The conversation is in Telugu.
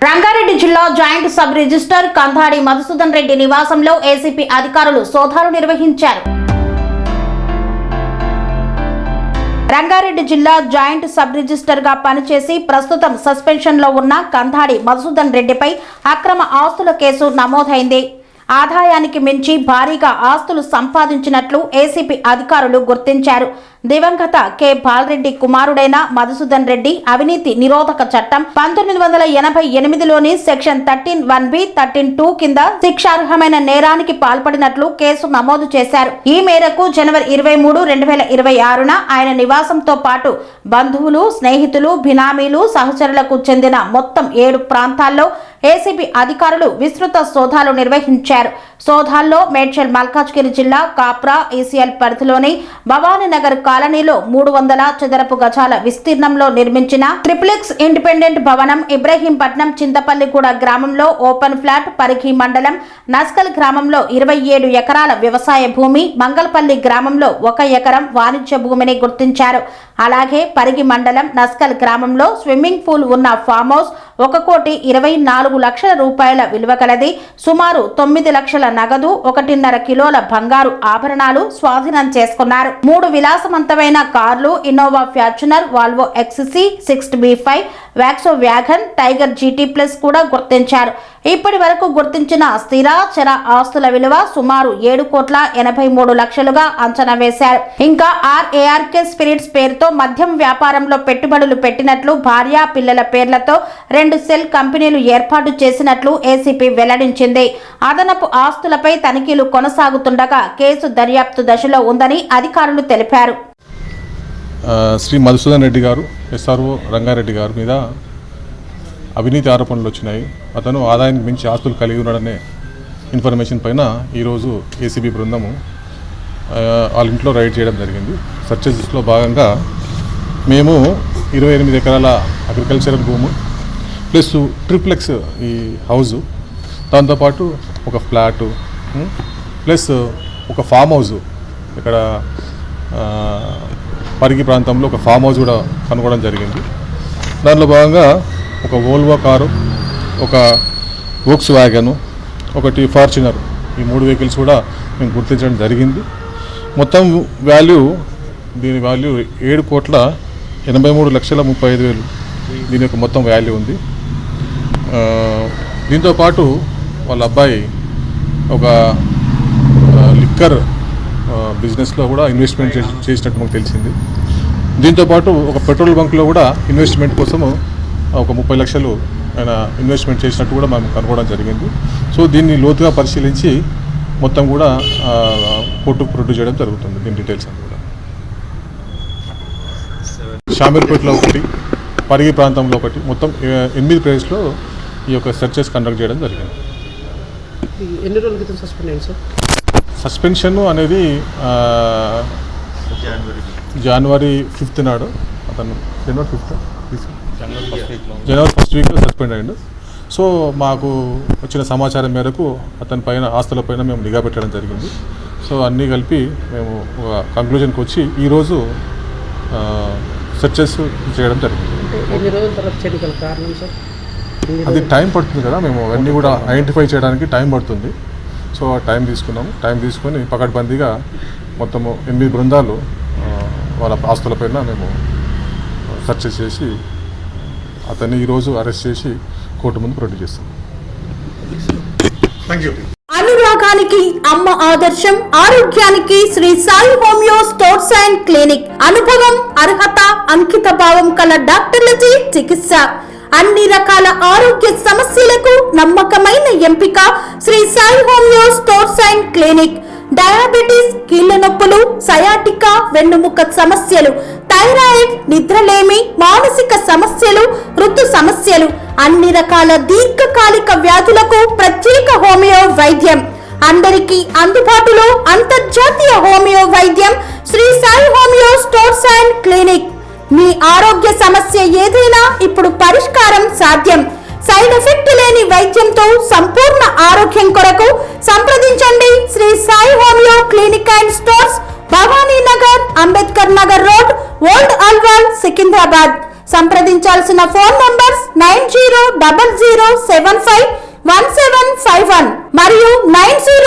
రంగారెడ్డి జిల్లా joint sub register Kandhadi Madhusudan Reddy నివాసంలో ఏసీపీ అధికారులు సోదాలు నిర్వహించారు. రంగారెడ్డి జిల్లా జాయింట్ సబ్ రిజిస్టర్ గా పనిచేసి ప్రస్తుతం సస్పెన్షన్ లో ఉన్న కంధాడి మధుసూదన్ రెడ్డిపై అక్రమ ఆస్తుల కేసు నమోదైంది. ఆదాయానికి మించి భారీగా ఆస్తులు సంపాదించినట్లు ఏసీపీ అధికారులు గుర్తించారు. దివంగత కె బాలరెడ్డి కుమారుడైన మధుసూదన్ రెడ్డి అవినీతి నిరోధక చట్టం 1988లోని సెక్షన్ 13(1)(b), 13(2) కింద శిక్షార్హమైన నేరానికి పాల్పడినట్లు కేసు నమోదు చేశారు. ఈ మేరకు జనవరి 23, 2026న ఆయన నివాసంతో పాటు బంధువులు, స్నేహితులు, బినామీలు, సహచరులకు చెందిన మొత్తం 7 ప్రాంతాల్లో ఏసీబీ అధికారులు విస్తృత సోదాలు నిర్వహించారు. సోదాల్లో మేడ్చల్ మల్కాజ్గిరి జిల్లా కాప్రా ఈసీఎల్ పరిధిలోని భవానీనగర్ కాలనీలో 300 చదరపు గజాల విస్తీర్ణంలో నిర్మించిన ట్రిప్లెక్స్ ఇండిపెండెంట్ భవనం, ఇబ్రహీంపట్నం చింతపల్లిగూడ గ్రామంలో ఓపెన్ ఫ్లాట్, పరిగి మండలం నస్కల్ గ్రామంలో 27 ఎకరాల వ్యవసాయ భూమి, మంగళపల్లి గ్రామంలో 1 ఎకరం వాణిజ్య భూమిని గుర్తించారు. అలాగే పరిగి మండలం నస్కల్ గ్రామంలో స్విమ్మింగ్ పూల్ ఉన్న ఫామ్ హౌస్ 1,24 లక్షల రూపాయల విలువ కలది, సుమారు 9 లక్షల నగదు, 1.5 కిలోల బంగారు ఆభరణాలు స్వాధీనం చేసుకున్నారు. 3 విలాసవంతమైన కార్లు, Innova Fortuner, Volvo XC 60B5, Volkswagen, tiger GT plus కూడా గుర్తించారు. ఇప్పటి వరకు గుర్తించిన స్థిర చర ఆస్తుల విలువ సుమారు 7,83 లక్షలుగా అంచనా వేశారు. ఇంకా RARK స్పిరిట్స్ పేరుతో మద్యం వ్యాపారంలో పెట్టుబడులు పెట్టినట్లు, భార్య పిల్లల పేర్లతో 2 సెల్ కంపెనీలు ఏర్పాటు చేసినట్లు ఏసీపీ వెల్లడించింది. అదనపు ఆస్తులపై తనిఖీలు కొనసాగుతుండగా కేసు దర్యాప్తు దశలో ఉందని అధికారులు తెలిపారు. శ్రీ మధుసూదన్ రెడ్డి గారు, SRO రంగారెడ్డి గారి మీద అవినీతి ఆరోపణలు వచ్చినాయి. అతను ఆదాయానికి మించి ఆస్తులు కలిగి ఉన్నాడనే ఇన్ఫర్మేషన్ పైన ఈరోజు ఏసీబీ బృందము వాళ్ళ ఇంట్లో రైడ్ చేయడం జరిగింది. సర్చెస్లో భాగంగా మేము 28 ఎకరాల అగ్రికల్చరల్ భూము ప్లస్ ట్రిప్లెక్స్ ఈ హౌజు, దాంతోపాటు ఒక ఫ్లాటు ప్లస్ ఒక ఫామ్ హౌజు, ఇక్కడ పరిగి ప్రాంతంలో ఒక ఫామ్ హౌస్ కూడా కనుగొనడం జరిగింది. దాంట్లో భాగంగా ఒక వోల్వో కారు, ఒక వోక్స్ వ్యాగను, ఒకటి ఫార్చునర్, ఈ 3 వెహికల్స్ కూడా మేము గుర్తించడం జరిగింది. మొత్తం దీని వాల్యూ 7,83,35,000 దీని యొక్క మొత్తం వాల్యూ ఉంది. దీంతోపాటు వాళ్ళ అబ్బాయి ఒక లిక్కర్ బిజినెస్లో కూడా ఇన్వెస్ట్మెంట్ చేసినట్టు మాకు తెలిసింది. దీంతోపాటు ఒక పెట్రోల్ బంక్లో కూడా ఇన్వెస్ట్మెంట్ కోసము ఒక 30 లక్షలు ఆయన ఇన్వెస్ట్మెంట్ చేసినట్టు కూడా మేము కనుగొనడం జరిగింది. సో దీన్ని లోతుగా పరిశీలించి మొత్తం కూడా కోర్టుకు ప్రొడ్యూస్ చేయడం జరుగుతుంది. దీని డీటెయిల్స్ అని కూడా షామీర్పేటలో ఒకటి, పరిగి ప్రాంతంలో ఒకటి, మొత్తం 8 ప్లేస్లో ఈ యొక్క సెర్చెస్ కండక్ట్ చేయడం జరిగింది. ఎన్ని రోజుల క్రితం సస్పెండ్ అయింది సార్? సస్పెన్షన్ అనేది జనవరి 5 నాడు, అతను జనవరి 1st వీక్లో సస్పెండ్ అయ్యిండు. సో మాకు వచ్చిన సమాచారం మేరకు అతని పైన ఆస్తులపైన మేము నిఘా పెట్టడం జరిగింది. సో అన్నీ కలిపి మేము ఒక కంక్లూజన్కి వచ్చి ఈరోజు సెర్చెస్ చేయడం జరిగింది. ఎన్ని రోజుల తర్వాత చేయగల కారణం సార్? అది టైం పడుతుంది కదా, మేము అవన్నీ కూడా ఐడెంటిఫై చేయడానికి టైం పడుతుంది. సో టైం తీసుకున్నాము. టైం తీసుకొని పకడ్బందీగా మొత్తము 8 బృందాలు వాళ్ళ ఆస్తులపైన మేము సెర్చ్ చేసి అతన్ని ఈరోజు అరెస్ట్ చేసి కోర్టు ముందు ప్రొడ్యూస్ చేస్తాం. అనురాగానికి అమ్మ ఆదర్శం, ఆరోగ్యానికి Shri Sai homeo stores and clinic. అనుభవం, అర్హత, అంకిత భావం కల డాక్టర్లచే చికిత్స. అన్ని రకాల ఆరోగ్య సమస్యలకు నమ్మకమైన ఎంపిక Shri Sai homeo stores and clinic. Diabetes, కీళ్ల నొప్పులు, సయాటికా, వెన్నుముక సమస్యలు, థైరాయిడ్, నిద్రలేమి, మానసిక సమస్యలు, ఋతు సమస్యలు, అన్ని రకాల దీర్ఘకాలిక వ్యాధులకు ప్రత్యేక హోమియో వైద్యం. అందరికీ అందుబాటులో అంతర్జాతీయ హోమియో వైద్యం Shri Sai homeo stores and clinic. మీ ఆరోగ్య సమస్య ఏదైనా ఇప్పుడు పరిష్కారం సాధ్యం. సైడ్ ఎఫెక్ట్ లేని వైద్యంతో సంపూర్ణ ఆరోగ్యం కొరకు సంప్రదించండి Shri Sai homeo clinic and stores, Bhavani Nagar, Ambedkar Nagar road, old Alwal, Secunderabad. సంప్రదించాల్సిన ఫోన్ నంబర్స్ 9000751751 మరియు 90